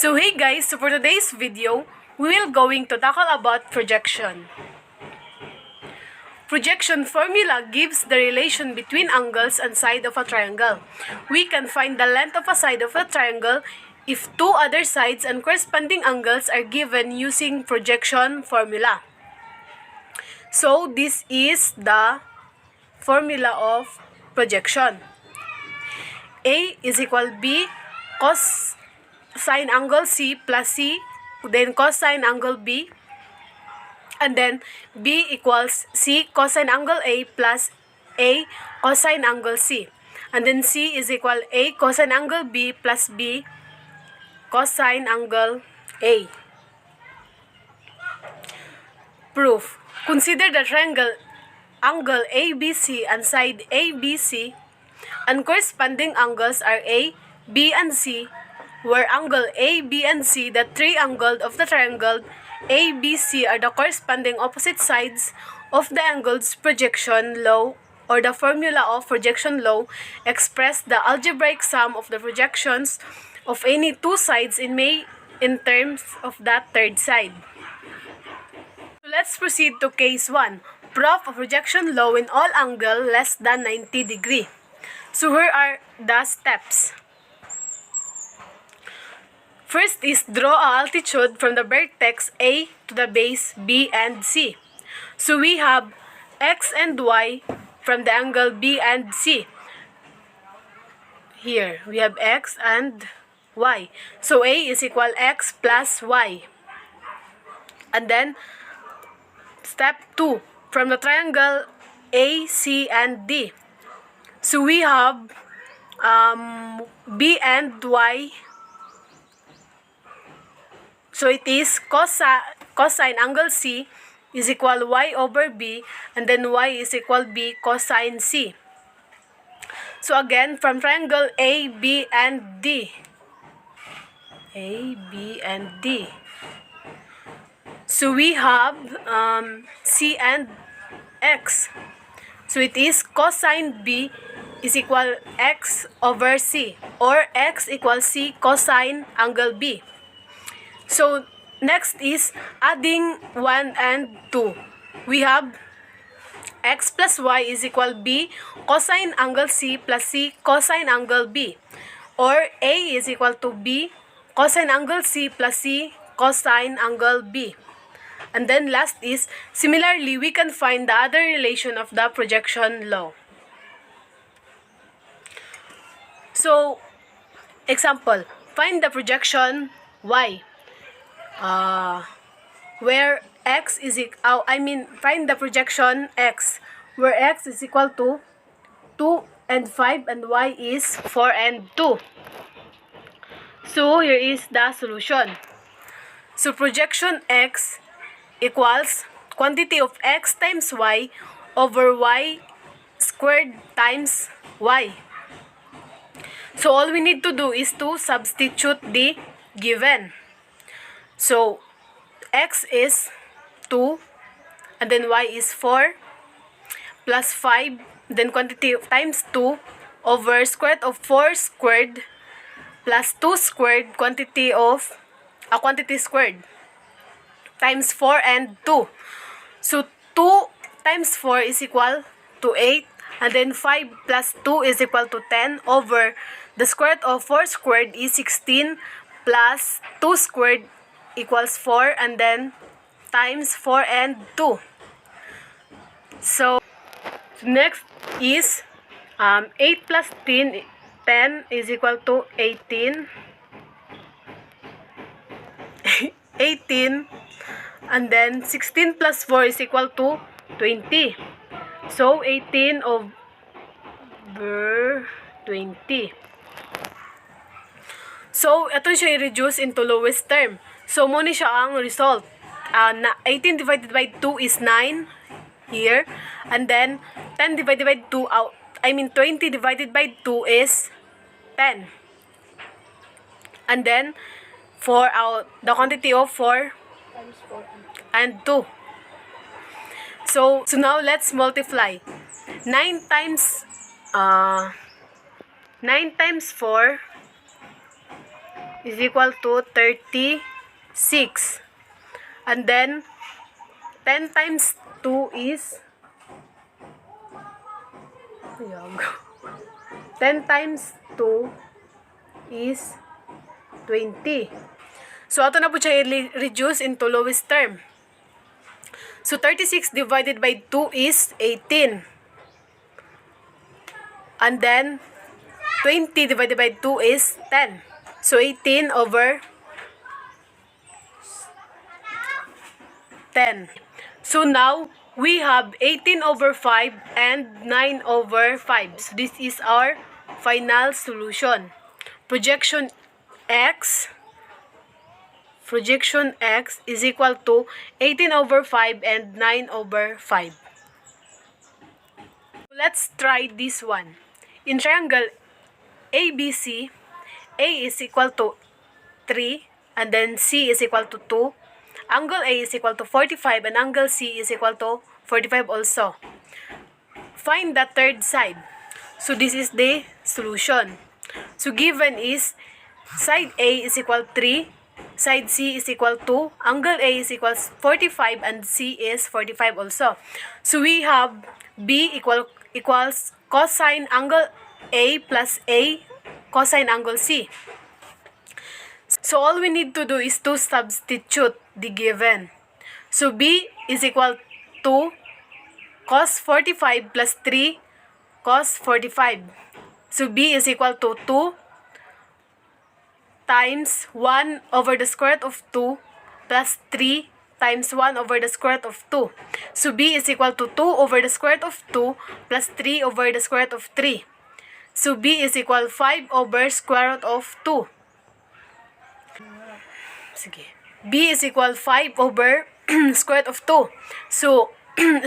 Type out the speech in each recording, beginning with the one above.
So hey guys, so for today's video, we will going to tackle about projection. Projection formula gives the relation between angles and side of a triangle. We can find the length of a side of a triangle if two other sides and corresponding angles are given using projection formula. So this is the formula of projection. A is equal B cos sine angle C plus C, then cosine angle B, and then B equals C cosine angle A plus A cosine angle C, and then C is equal A cosine angle B plus B cosine angle A. Proof. Consider the triangle angle ABC and side ABC, and corresponding angles are A, B, and C, where angle A, B, and C, the triangle of the triangle ABC, are the corresponding opposite sides of the angles. Projection law, or the formula of projection law, express the algebraic sum of the projections of any two sides in terms of that third side. So let's proceed to case 1. Proof of projection law in all angle less than 90 degree. So here are the steps. First is draw a altitude from the vertex A to the base B and C. So we have X and Y from the angle B and C. Here we have X and Y. So A is equal X plus Y. And then step 2, from the triangle A, C, and D. So we have B and Y. So it is cosine angle C is equal Y over B, and then Y is equal B cosine C. So again, from triangle A, B, and D. A, B, and D. So we have C and X. So it is cosine B is equal X over C, or X equals C cosine angle B. So next is adding 1 and 2. We have X plus Y is equal B cosine angle C plus C cosine angle B, or A is equal to B cosine angle C plus C cosine angle B. And then last is, similarly, we can find the other relation of the projection law. So, example, find the projection Y, where X is find the projection X, where X is equal to 2 and 5 and Y is 4 and 2. So, here is the solution. So, projection X equals quantity of X times Y over Y squared times Y. So all we need to do is to substitute the given. So X is 2, and then Y is 4, plus 5, then quantity of times 2 over square root of 4 squared plus 2 squared, quantity squared, times 4 and 2. So 2 times 4 is equal to 8, and then 5 plus 2 is equal to 10 over the square root of 4 squared is 16 plus 2 squared equals 4, and then times 4 and 2. So next is 8 plus 10 is equal to 18. 18, and then 16 plus 4 is equal to 20. So 18 over 20. So ito siya i-reduce into lowest term. So muna siya ang result. 18 divided by 2 is 9 here, and then 10 divided by 2 20 divided by 2 is 10. And then the quantity of 4 and 2. So now let's multiply. 9 times 4 is equal to 36. And then 10 times 2 is 10 times 2 is 20. So, ato na po siya i-reduce into lowest term. So, 36 divided by 2 is 18. And then, 20 divided by 2 is 10. So, 18 over 10. So, now, we have 18 over 5 and 9 over 5. So, this is our final solution. Projection x is equal to 18 over 5 and 9 over 5. Let's try this one. In triangle ABC, A is equal to 3 and then C is equal to 2. Angle A is equal to 45 and angle C is equal to 45 also. Find the third side. So this is the solution. So given is side A is equal to 3, side C is equal to, angle A is equal to 45 and C is 45 also. So we have B equals cosine angle A plus A cosine angle C. So all we need to do is to substitute the given. So B is equal to cos 45 plus 3 cos 45. So B is equal to 2 times 1 over the square root of 2 plus 3 times 1 over the square root of 2. So B is equal to 2 over the square root of 2 plus 3 over the square root of 3. So B is equal 5 over square root of 2. B is equal 5 over square root of 2. So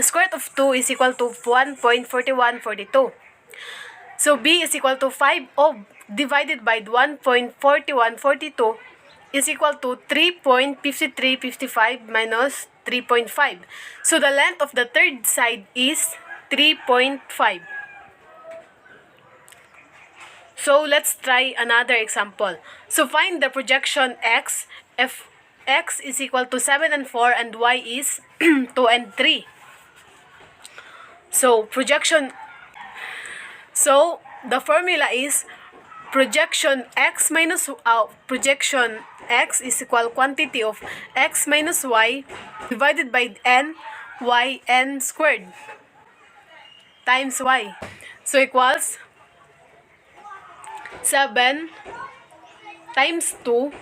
square root of 2 is equal to 1.4142. So B is equal to 5 divided by 1.4142 is equal to 3.5355 minus 3.5. So the length of the third side is 3.5. So let's try another example. So find the projection x if x is equal to 7 and 4 and y is 2 and 3. So the formula is projection x is equal quantity of x minus y divided by n squared times y. So equals 7 times 2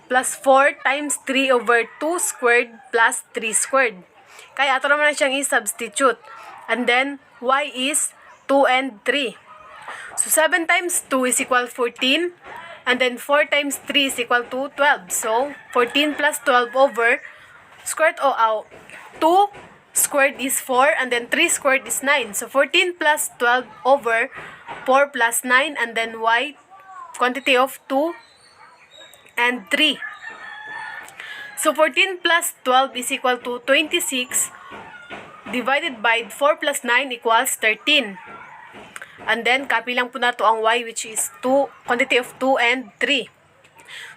plus 4 times 3 over 2 squared plus 3 squared. Kaya ato naman na siyang i-substitute. And then, y is 2 and 3. So, 7 times 2 is equal 14. And then, 4 times 3 is equal to 12. So, 14 plus 12 over squared 2 squared is 4. And then, 3 squared is 9. So, 14 plus 12 over 4 plus 9. And then, y, quantity of 2 and 3. So, 14 plus 12 is equal to 26 divided by 4 plus 9 equals 13. And then, copy lang po na to ang y which is 2, quantity of 2 and 3.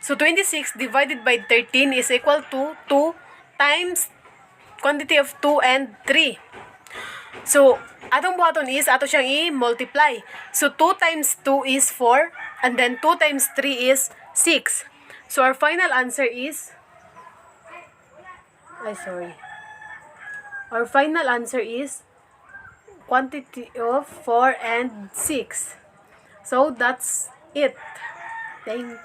So, 26 divided by 13 is equal to 2 times quantity of 2 and 3. So, atong buhaton is, ato siyang i-multiply. So, 2 times 2 is 4 and then 2 times 3 is 6. So, our final answer is, our final answer is quantity of 4 and 6. So, that's it. Thank you.